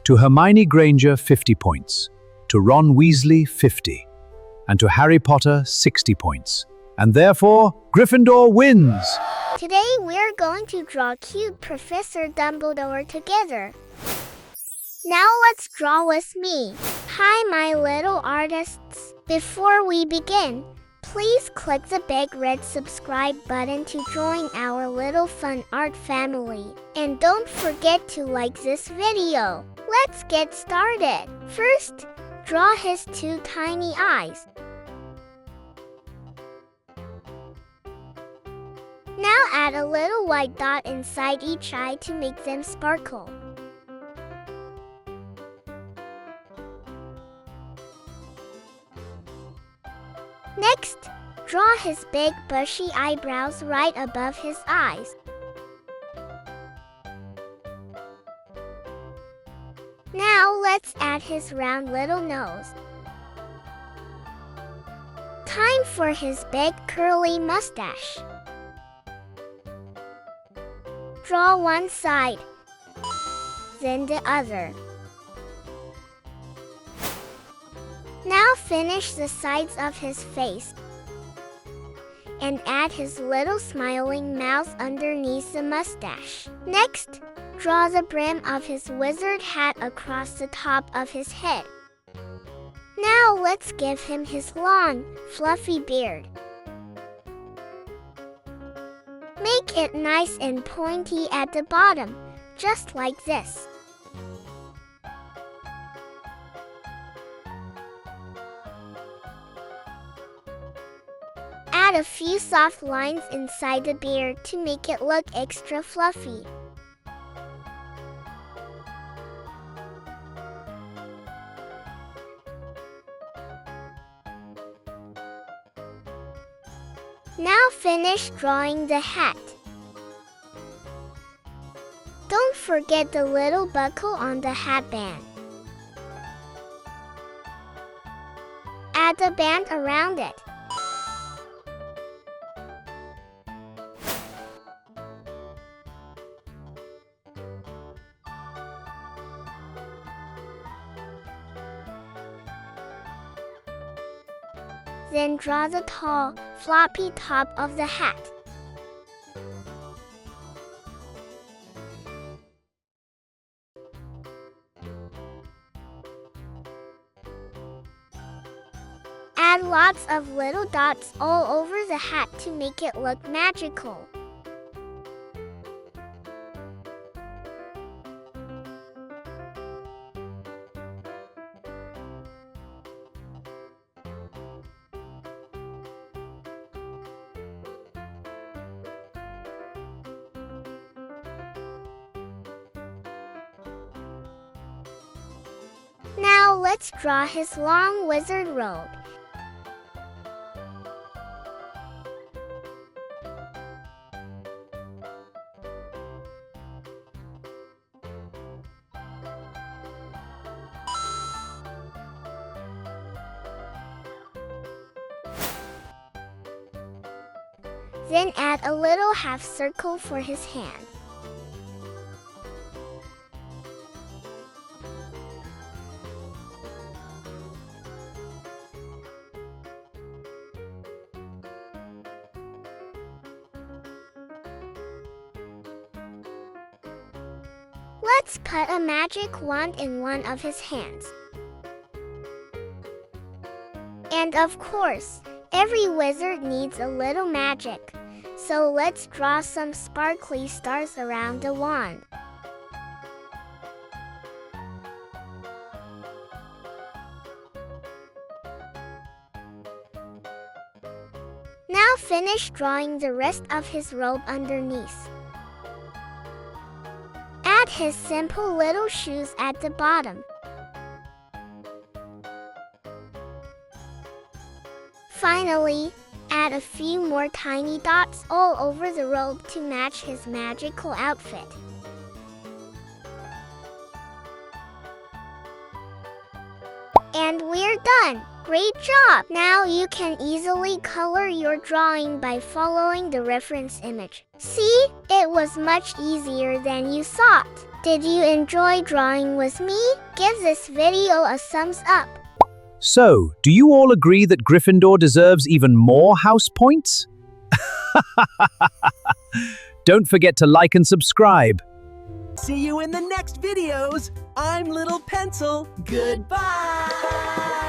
To Hermione Granger, 50 points. To Ron Weasley, 50. And to Harry Potter, 60 points. And therefore, Gryffindor wins! Today we're going to draw cute Professor Dumbledore together. Now let's draw with me. Hi my little artists. Before we begin, please click the big red subscribe button to join our little fun art family. And don't forget to like this video. Let's get started. First, draw his two tiny eyes. Now add a little white dot inside each eye to make them sparkle. Next, draw his big bushy eyebrows right above his eyes. Now let's add his round little nose. Time for his big curly mustache. Draw one side, then the other. Now finish the sides of his face and add his little smiling mouth underneath the mustache. Next, draw the brim of his wizard hat across the top of his head. Now let's give him his long, fluffy beard. Make it nice and pointy at the bottom, just like this. Add a few soft lines inside the beard to make it look extra fluffy. Now finish drawing the hat. Don't forget the little buckle on the hat band. Add the band around it. Then draw the tall, floppy top of the hat. Add lots of little dots all over the hat to make it look magical. Now let's draw his long wizard robe. Then add a little half circle for his hand. Let's put a magic wand in one of his hands. And of course, every wizard needs a little magic, so let's draw some sparkly stars around the wand. Now finish drawing the rest of his robe underneath. Add his simple little shoes at the bottom. Finally, add a few more tiny dots all over the robe to match his magical outfit. And we're done! Great job! Now you can easily color your drawing by following the reference image. See? It was much easier than you thought. Did you enjoy drawing with me? Give this video a thumbs up. So, do you all agree that Gryffindor deserves even more house points? Don't forget to like and subscribe. See you in the next videos. I'm Little Pencil. Goodbye.